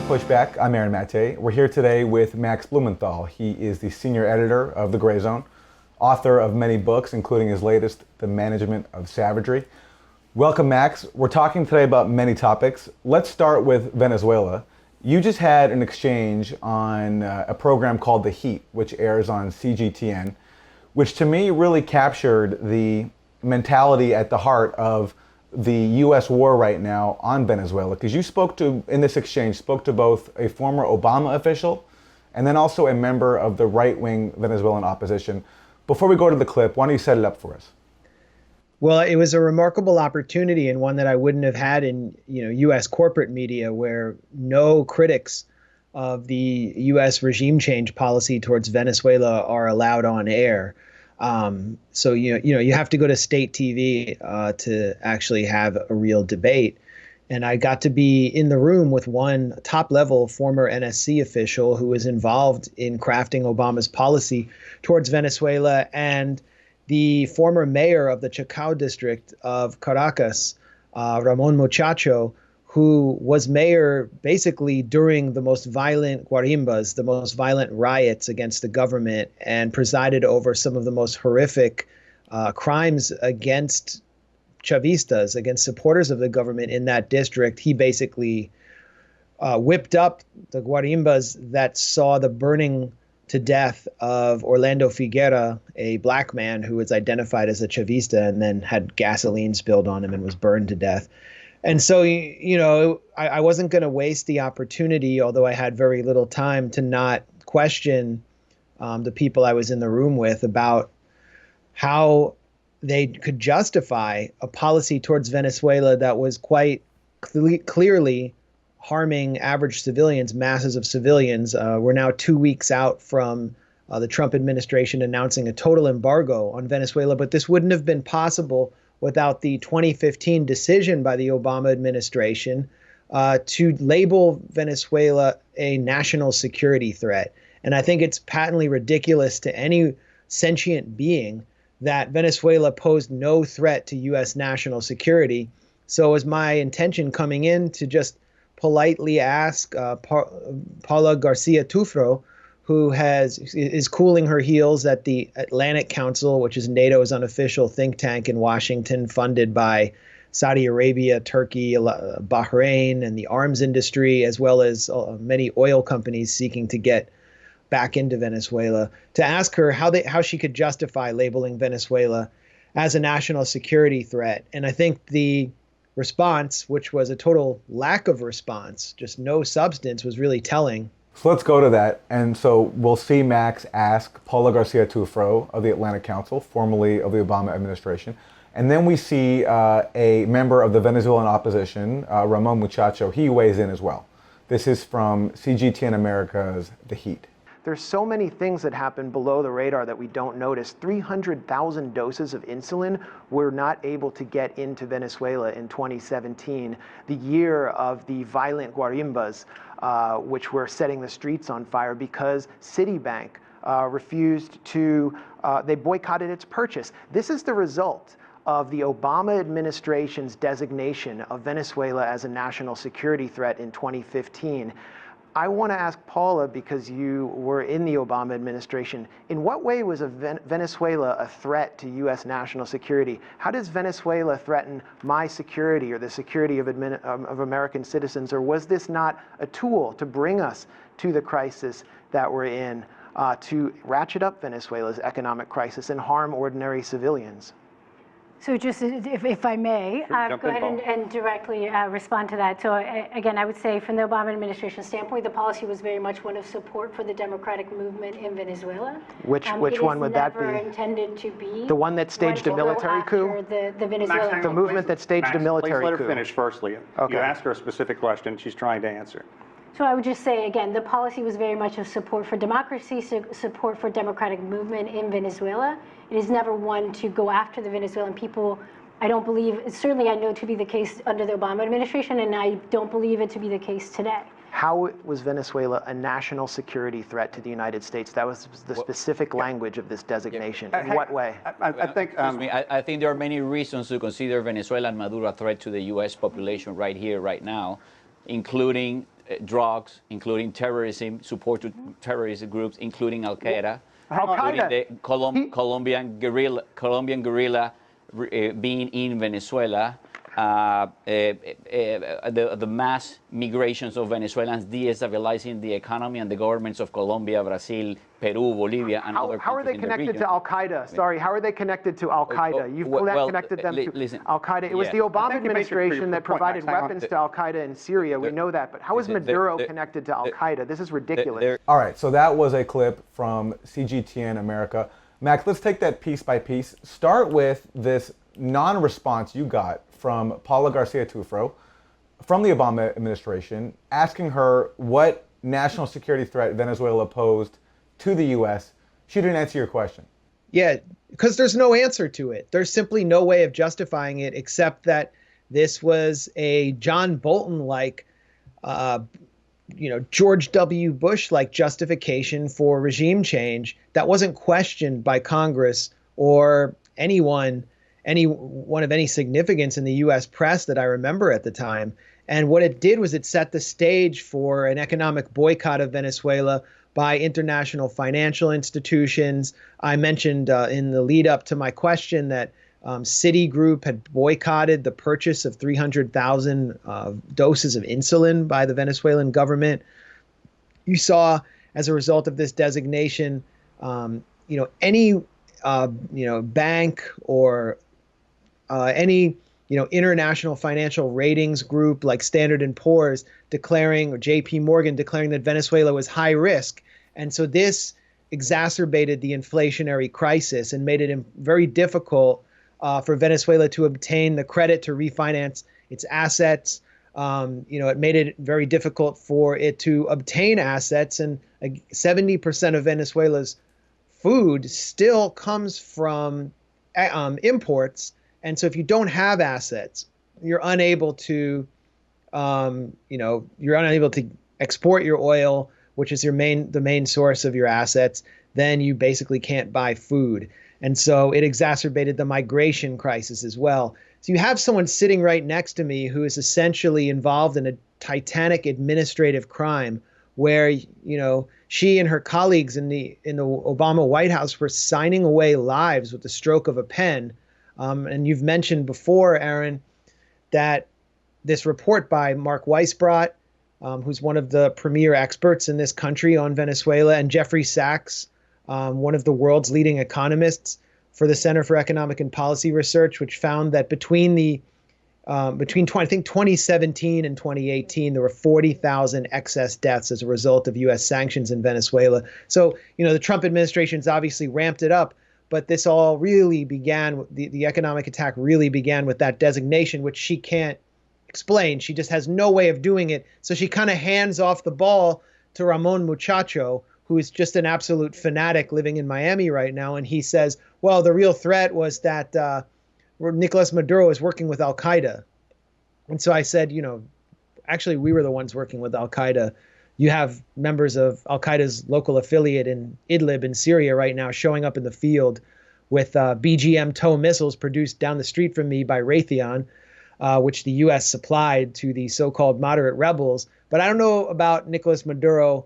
to Pushback. I'm Aaron Maté. We're here today with Max Blumenthal. He is the senior editor of The Grayzone, author of many books, including his latest, The Management of Savagery. Welcome, Max. We're talking today about many topics. Let's start with Venezuela. You just had an exchange on a program called The Heat, which airs on CGTN, which to me really captured the mentality at the heart of the U.S. war right now on Venezuela, because you in this exchange, spoke to both a former Obama official and then also a member of the right-wing Venezuelan opposition. Before we go to the clip, why don't you set it up for us? Well, it was a remarkable opportunity and one that I wouldn't have had in U.S. corporate media, where no critics of the U.S. regime change policy towards Venezuela are allowed on air. So you have to go to state TV to actually have a real debate. And I got to be in the room with one top-level former NSC official who was involved in crafting Obama's policy towards Venezuela, and the former mayor of the Chacao district of Caracas, Ramon Muchacho, who was mayor basically during the most violent guarimbas, the most violent riots against the government, and presided over some of the most horrific crimes against Chavistas, against supporters of the government in that district. He basically whipped up the guarimbas that saw the burning to death of Orlando Figuera, a black man who was identified as a Chavista and then had gasoline spilled on him and was burned to death. And so, I wasn't going to waste the opportunity, although I had very little time, to not question the people I was in the room with about how they could justify a policy towards Venezuela that was quite clearly harming average civilians, masses of civilians. We're now 2 weeks out from the Trump administration announcing a total embargo on Venezuela, but this wouldn't have been possible without the 2015 decision by the Obama administration to label Venezuela a national security threat. And I think it's patently ridiculous to any sentient being that Venezuela posed no threat to U.S. national security. So it was my intention coming in to just politely ask Paula Garcia Tufro, who is cooling her heels at the Atlantic Council, which is NATO's unofficial think tank in Washington, funded by Saudi Arabia, Turkey, Bahrain, and the arms industry, as well as many oil companies seeking to get back into Venezuela, to ask her how she could justify labeling Venezuela as a national security threat. And I think the response, which was a total lack of response, just no substance, was really telling. So let's go to that. And so we'll see Max ask Paula Garcia Tufro of the Atlantic Council, formerly of the Obama administration. And then we see a member of the Venezuelan opposition, Ramon Muchacho. He weighs in as well. This is from CGTN America's The Heat. There's so many things that happen below the radar that we don't notice. 300,000 doses of insulin were not able to get into Venezuela in 2017, the year of the violent guarimbas, which were setting the streets on fire because Citibank refused to, they boycotted its purchase. This is the result of the Obama administration's designation of Venezuela as a national security threat in 2015. I want to ask Paula, because you were in the Obama administration, in what way was Venezuela a threat to U.S. national security? How does Venezuela threaten my security or the security of American citizens? Or was this not a tool to bring us to the crisis that we're in, to ratchet up Venezuela's economic crisis and harm ordinary civilians? So just if I may, go ahead and directly respond to that. So again, I would say from the Obama administration standpoint, the policy was very much one of support for the democratic movement in Venezuela. Which one would that be? It is never intended to be the one that staged a military coup? The Venezuelan. The movement that staged a military coup. Please let her finish firstly. Okay. You asked her a specific question. She's trying to answer. So I would just say, again, the policy was very much of support for democracy, support for democratic movement in Venezuela. It is never one to go after the Venezuelan people. I don't believe, certainly I know to be the case under the Obama administration, and I don't believe it to be the case today. How was Venezuela a national security threat to the United States? That was the specific language of this designation. In what way? I think I think there are many reasons to consider Venezuela and Maduro a threat to the U.S. population right here, right now, including drugs, including terrorism, support to terrorist groups, including Al Qaeda, Al-Qaeda. including the Colombian guerrilla being in Venezuela, the mass migrations of Venezuelans destabilizing the economy and the governments of Colombia, Brazil, Peru, Bolivia, and other How are they countries in the connected region. to Al-Qaeda? Sorry, how are they connected to Al-Qaeda? You've connected them to Al-Qaeda. It was the Obama administration that provided weapons to Al-Qaeda in Syria. We know that. But how is Maduro connected to Al-Qaeda? This is ridiculous. All right, so that was a clip from CGTN America. Max, let's take that piece by piece. Start with this non-response you got from Paula Garcia Tufro from the Obama administration, asking her what national security threat Venezuela posed to the U.S. She didn't answer your question. Yeah, because there's no answer to it. There's simply no way of justifying it except that this was a John Bolton-like, George W. Bush-like justification for regime change that wasn't questioned by Congress or anyone of any significance in the U.S. press that I remember at the time. And what it did was it set the stage for an economic boycott of Venezuela by international financial institutions. I mentioned in the lead up to my question that Citigroup had boycotted the purchase of 300,000 doses of insulin by the Venezuelan government. You saw, as a result of this designation, any bank or any international financial ratings group like Standard & Poor's declaring, or JP Morgan declaring, that Venezuela was high risk. And so this exacerbated the inflationary crisis and made it very difficult for Venezuela to obtain the credit to refinance its assets. It made it very difficult for it to obtain assets. And 70% of Venezuela's food still comes from imports. And so if you don't have assets, you're unable to, export your oil, which is the main source of your assets. Then you basically can't buy food. And so it exacerbated the migration crisis as well. So you have someone sitting right next to me who is essentially involved in a titanic administrative crime where, she and her colleagues in the Obama White House were signing away lives with the stroke of a pen. And you've mentioned before, Aaron, that this report by Mark Weisbrot, who's one of the premier experts in this country on Venezuela, and Jeffrey Sachs, one of the world's leading economists for the Center for Economic and Policy Research, which found that between 2017 and 2018, there were 40,000 excess deaths as a result of U.S. sanctions in Venezuela. So, the Trump administration's obviously ramped it up. But this all really began, the economic attack really began with that designation, which she can't explain. She just has no way of doing it. So she kind of hands off the ball to Ramon Muchacho, who is just an absolute fanatic living in Miami right now. And he says, well, the real threat was that Nicolas Maduro is working with Al Qaeda. And so I said, actually, we were the ones working with Al Qaeda. You have members of Al Qaeda's local affiliate in Idlib in Syria right now showing up in the field with BGM TOW missiles produced down the street from me by Raytheon, which the U.S. supplied to the so-called moderate rebels. But I don't know about Nicolas Maduro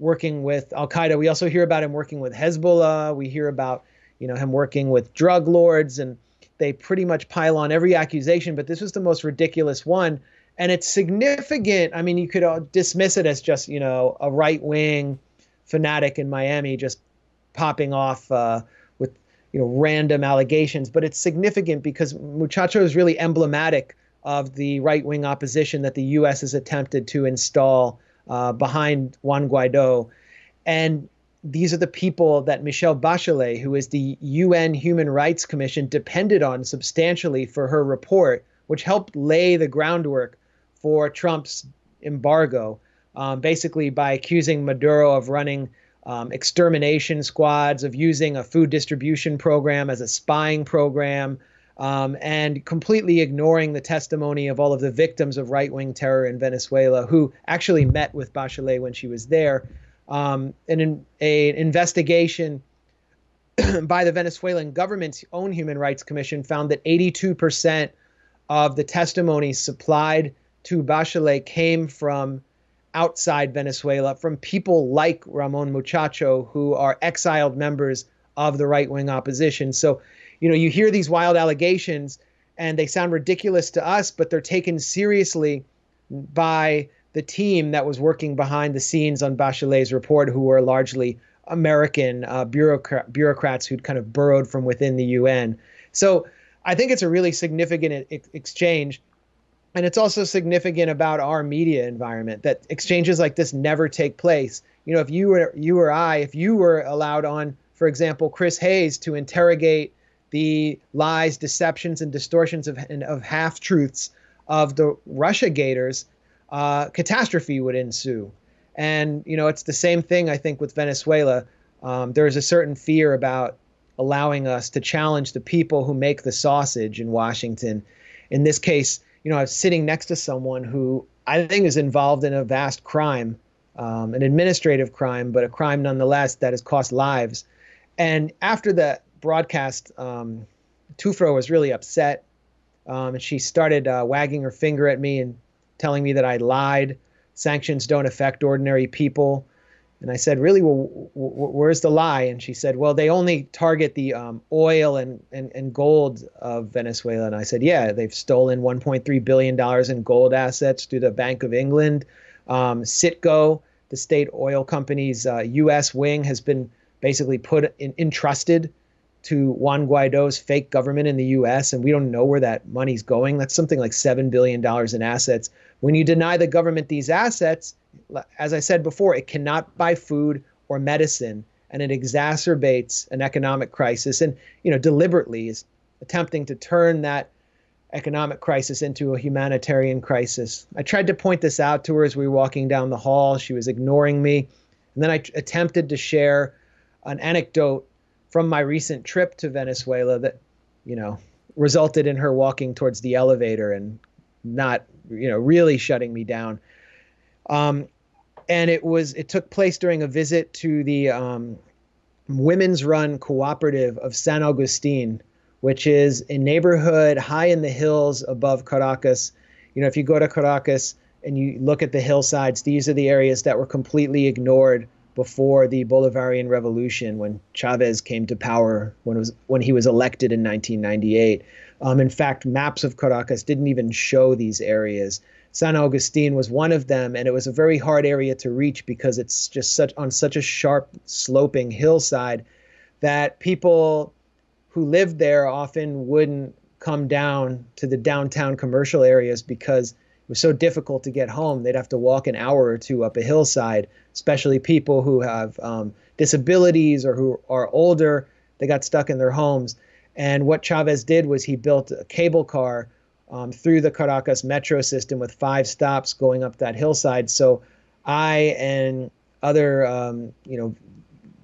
working with Al Qaeda. We also hear about him working with Hezbollah. We hear about him working with drug lords, and they pretty much pile on every accusation. But this was the most ridiculous one. And it's significant. I mean, you could dismiss it as just, a right-wing fanatic in Miami just popping off with, random allegations. But it's significant because Muchacho is really emblematic of the right-wing opposition that the U.S. has attempted to install behind Juan Guaido. And these are the people that Michelle Bachelet, who is the UN Human Rights Commission, depended on substantially for her report, which helped lay the groundwork for Trump's embargo, basically by accusing Maduro of running extermination squads, of using a food distribution program as a spying program, and completely ignoring the testimony of all of the victims of right-wing terror in Venezuela, who actually met with Bachelet when she was there. And in an investigation by the Venezuelan government's own Human Rights Commission found that 82% of the testimony supplied to Bachelet came from outside Venezuela from people like Ramon Muchacho, who are exiled members of the right-wing opposition. So, you hear these wild allegations and they sound ridiculous to us, but they're taken seriously by the team that was working behind the scenes on Bachelet's report, who were largely American bureaucrats who'd kind of burrowed from within the UN. So I think it's a really significant exchange. And it's also significant about our media environment that exchanges like this never take place. If you were allowed on, for example, Chris Hayes to interrogate the lies, deceptions, and distortions of half-truths of the Russia gators, catastrophe would ensue. And, it's the same thing, I think, with Venezuela. There's a certain fear about allowing us to challenge the people who make the sausage in Washington. In this case, I was sitting next to someone who I think is involved in a vast crime, an administrative crime, but a crime nonetheless that has cost lives. And after the broadcast, Tufro was really upset. And she started wagging her finger at me and telling me that I lied. Sanctions don't affect ordinary people. And I said, really, well, where's the lie? And she said, well, they only target the oil and gold of Venezuela. And I said, yeah, they've stolen $1.3 billion in gold assets through the Bank of England. Citgo, the state oil company's U.S. wing, has been basically entrusted to Juan Guaido's fake government in the U.S., and we don't know where that money's going. That's something like $7 billion in assets. When you deny the government these assets, as I said before, it cannot buy food or medicine, and it exacerbates an economic crisis and, deliberately is attempting to turn that economic crisis into a humanitarian crisis. I tried to point this out to her as we were walking down the hall. She was ignoring me. And then I attempted to share an anecdote from my recent trip to Venezuela that, resulted in her walking towards the elevator and not, really shutting me down. And it took place during a visit to the women's run cooperative of San Agustin, which is a neighborhood high in the hills above Caracas. If you go to Caracas and you look at the hillsides, these are the areas that were completely ignored before the Bolivarian Revolution, when Chavez came to power, when he was elected in 1998. In fact, maps of Caracas didn't even show these areas. San Agustin was one of them, and it was a very hard area to reach because it's just on such a sharp, sloping hillside that people who lived there often wouldn't come down to the downtown commercial areas because it was so difficult to get home. They'd have to walk an hour or two up a hillside, especially people who have disabilities or who are older. They got stuck in their homes. And what Chavez did was he built a cable car through the Caracas metro system with 5 stops going up that hillside. So I and other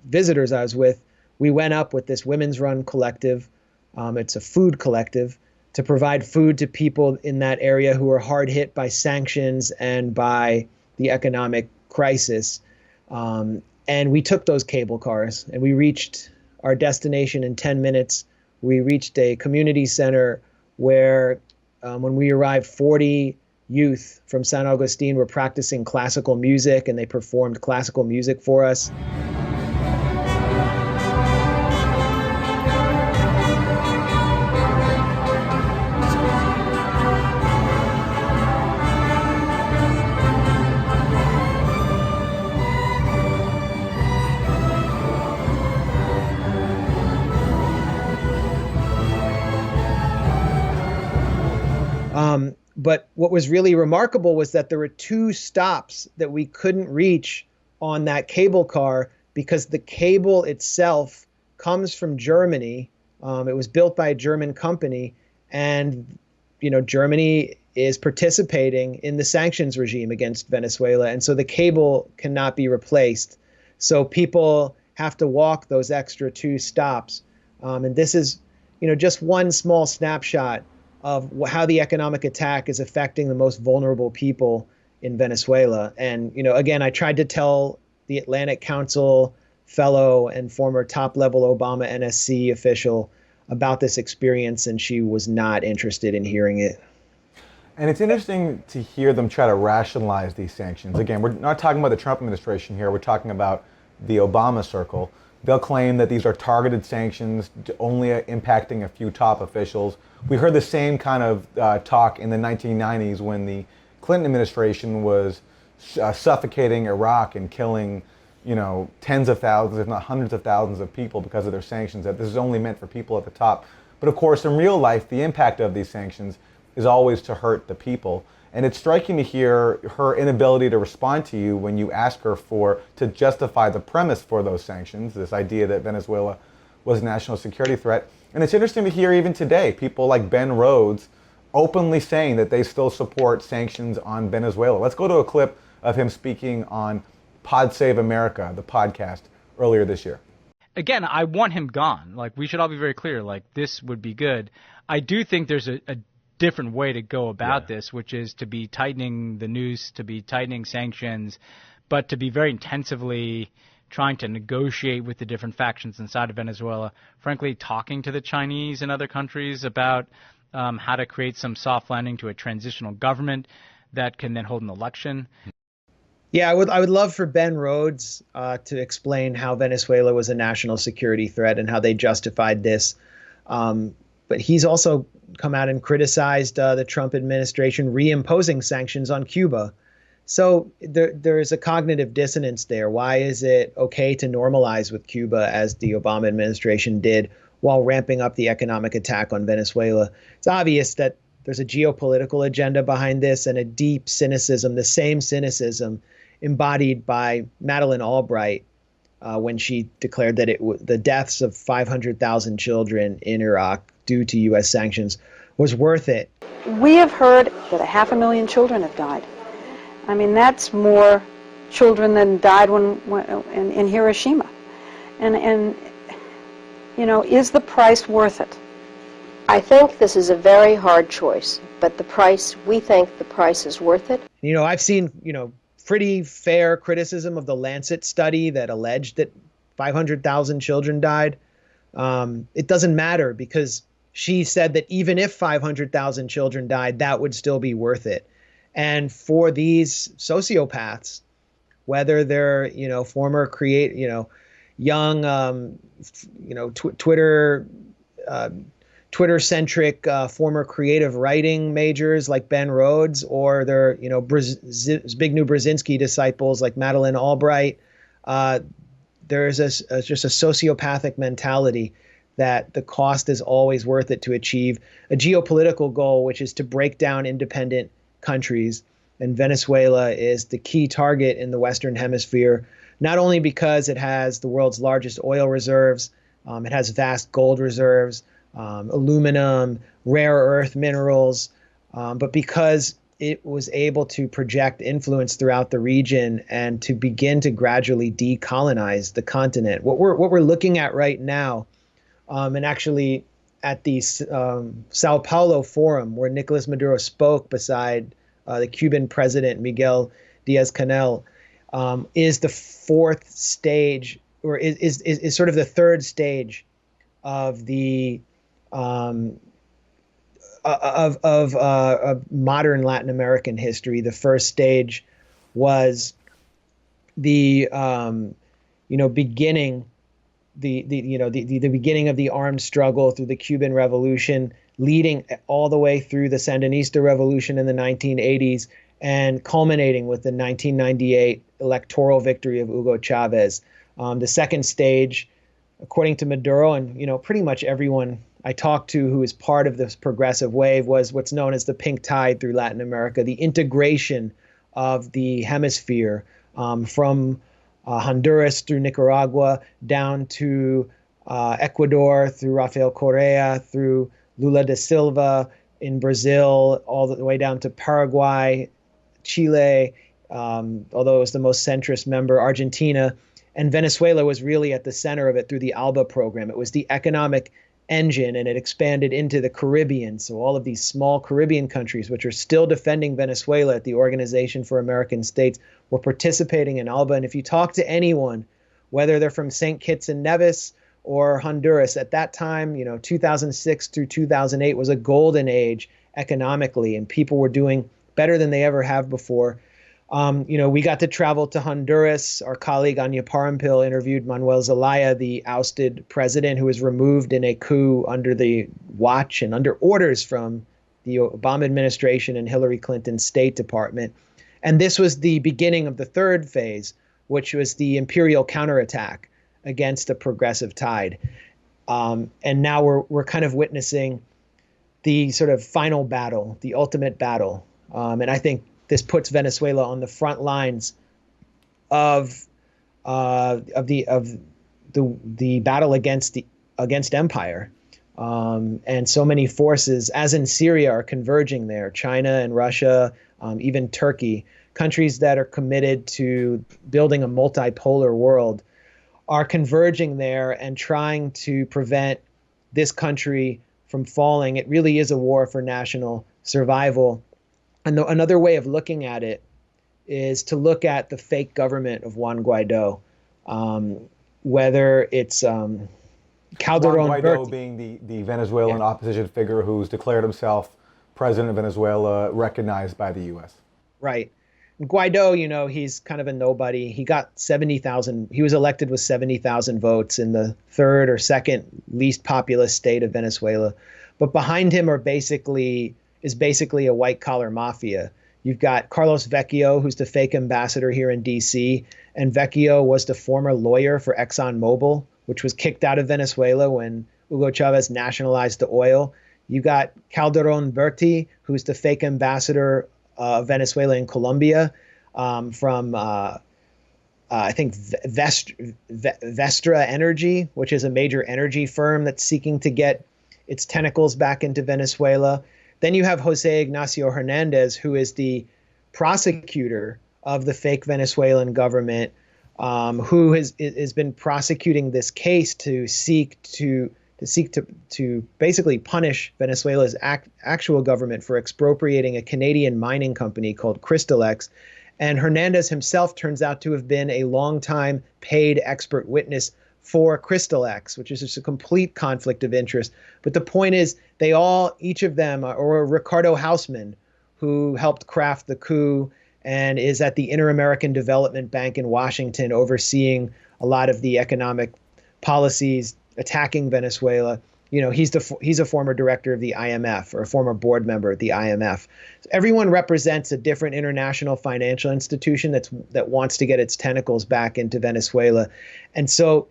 visitors I was with, we went up with this women's run collective. It's a food collective to provide food to people in that area who are hard hit by sanctions and by the economic crisis. And we took those cable cars and we reached our destination in 10 minutes. We reached a community center where when we arrived, 40 youth from San Agustin were practicing classical music, and they performed classical music for us. But what was really remarkable was that there were 2 stops that we couldn't reach on that cable car because the cable itself comes from Germany. It was built by a German company, and Germany is participating in the sanctions regime against Venezuela, and so the cable cannot be replaced. So people have to walk those extra 2 stops, and this is just one small snapshot of how the economic attack is affecting the most vulnerable people in Venezuela. And, again, I tried to tell the Atlantic Council fellow and former top-level Obama NSC official about this experience, and she was not interested in hearing it. And it's interesting to hear them try to rationalize these sanctions. Again, we're not talking about the Trump administration here, we're talking about the Obama circle. They'll claim that these are targeted sanctions only impacting a few top officials. We heard the same kind of talk in the 1990s when the Clinton administration was suffocating Iraq and killing, tens of thousands, if not hundreds of thousands of people because of their sanctions, that this is only meant for people at the top. But of course, in real life, the impact of these sanctions is always to hurt the people. And it's striking to hear her inability to respond to you when you ask her to justify the premise for those sanctions, this idea that Venezuela was a national security threat. And it's interesting to hear even today, people like Ben Rhodes openly saying that they still support sanctions on Venezuela. Let's go to a clip of him speaking on Pod Save America, the podcast, earlier this year. Again, I want him gone. Like, we should all be very clear, like, this would be good. I do think there's a different way to go about this, which is to be tightening the noose, to be tightening sanctions, but to be very intensively trying to negotiate with the different factions inside of Venezuela, frankly, talking to the Chinese and other countries about how to create some soft landing to a transitional government that can then hold an election. Yeah, I would love for Ben Rhodes to explain how Venezuela was a national security threat and how they justified this. But he's also come out and criticized the Trump administration reimposing sanctions on Cuba. So there is a cognitive dissonance there. Why is it okay to normalize with Cuba as the Obama administration did while ramping up the economic attack on Venezuela? It's obvious that there's a geopolitical agenda behind this and a deep cynicism, the same cynicism embodied by Madeleine Albright when she declared that the deaths of 500,000 children in Iraq due to U.S. sanctions was worth it. We have heard that 500,000 children have died. I mean, that's more children than died in Hiroshima. And is the price worth it? I think this is a very hard choice, but we think the price is worth it. I've seen, pretty fair criticism of the Lancet study that alleged that 500,000 children died. It doesn't matter because she said that even if 500,000 children died, that would still be worth it. And for these sociopaths, whether they're, former young, Twitter-centric former creative writing majors like Ben Rhodes, or they're, Zbigniew Brzezinski disciples like Madeleine Albright, there's just a sociopathic mentality that the cost is always worth it to achieve a geopolitical goal, which is to break down independent countries. And Venezuela is the key target in the Western Hemisphere, not only because it has the world's largest oil reserves, it has vast gold reserves, aluminum, rare earth minerals, but because it was able to project influence throughout the region and to begin to gradually decolonize the continent. What we're looking at right now, and actually at the Sao Paulo forum where Nicolas Maduro spoke beside the Cuban president Miguel Diaz-Canel, is the fourth stage, or is sort of the third stage of the of modern Latin American history. The first stage was the beginning, the beginning of the armed struggle through the Cuban Revolution, leading all the way through the Sandinista Revolution in the 1980s, and culminating with the 1998 electoral victory of Hugo Chavez. The second stage, according to Maduro and pretty much everyone I talked to who is part of this progressive wave, was what's known as the pink tide through Latin America, the integration of the hemisphere from Honduras through Nicaragua down to Ecuador through Rafael Correa, through Lula da Silva in Brazil, all the way down to Paraguay, Chile, although it was the most centrist member, Argentina. And Venezuela was really at the center of it through the ALBA program. It was the economic engine, and it expanded into the Caribbean. So all of these small Caribbean countries, which are still defending Venezuela at the Organization for American States, were participating in ALBA. And if you talk to anyone, whether they're from St. Kitts and Nevis or Honduras, at that time, 2006 through 2008 was a golden age economically, and people were doing better than they ever have before. We got to travel to Honduras. Our colleague Anya Parampil interviewed Manuel Zelaya, the ousted president who was removed in a coup under the watch and under orders from the Obama administration and Hillary Clinton's State Department. And this was the beginning of the third phase, which was the imperial counterattack against the progressive tide. And now we're kind of witnessing the sort of final battle, the ultimate battle. And I think this puts Venezuela on the front lines of the battle against empire. And so many forces, as in Syria, are converging there. China and Russia, even Turkey, countries that are committed to building a multipolar world, are converging there and trying to prevent this country from falling. It really is a war for national survival. And another way of looking at it is to look at the fake government of Juan Guaido, whether it's Calderon Juan Guaido Berti, being the Venezuelan opposition figure who's declared himself president of Venezuela, recognized by the U.S. Right. Guaido, he's kind of a nobody. He got 70,000. He was elected with 70,000 votes in the third or second least populous state of Venezuela. But behind him is basically a white collar mafia. You've got Carlos Vecchio, who's the fake ambassador here in D.C. And Vecchio was the former lawyer for ExxonMobil, which was kicked out of Venezuela when Hugo Chavez nationalized the oil. You got Calderon Berti, who's the fake ambassador of Venezuela in Colombia, from I think Vestra Energy, which is a major energy firm that's seeking to get its tentacles back into Venezuela. Then you have Jose Ignacio Hernandez, who is the prosecutor of the fake Venezuelan government, who has been prosecuting this case to seek to basically punish Venezuela's actual government for expropriating a Canadian mining company called Crystalex. And Hernandez himself turns out to have been a longtime paid expert witness for Crystalex, which is just a complete conflict of interest. But the point is, each of them, or Ricardo Hausman, who helped craft the coup and is at the Inter-American Development Bank in Washington, overseeing a lot of the economic policies attacking Venezuela. He's a former director of the IMF, or a former board member at the IMF. So everyone represents a different international financial institution that wants to get its tentacles back into Venezuela. And so,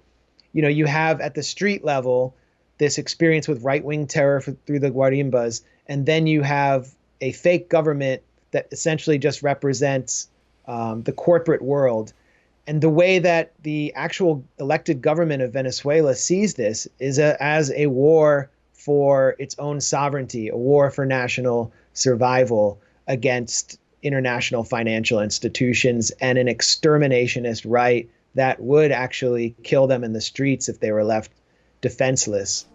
you have at the street level this experience with right-wing terror through the Guarimbas, and then you have a fake government that essentially just represents the corporate world. And the way that the actual elected government of Venezuela sees this is as a war for its own sovereignty, a war for national survival against international financial institutions, and an exterminationist right that would actually kill them in the streets if they were left defenseless.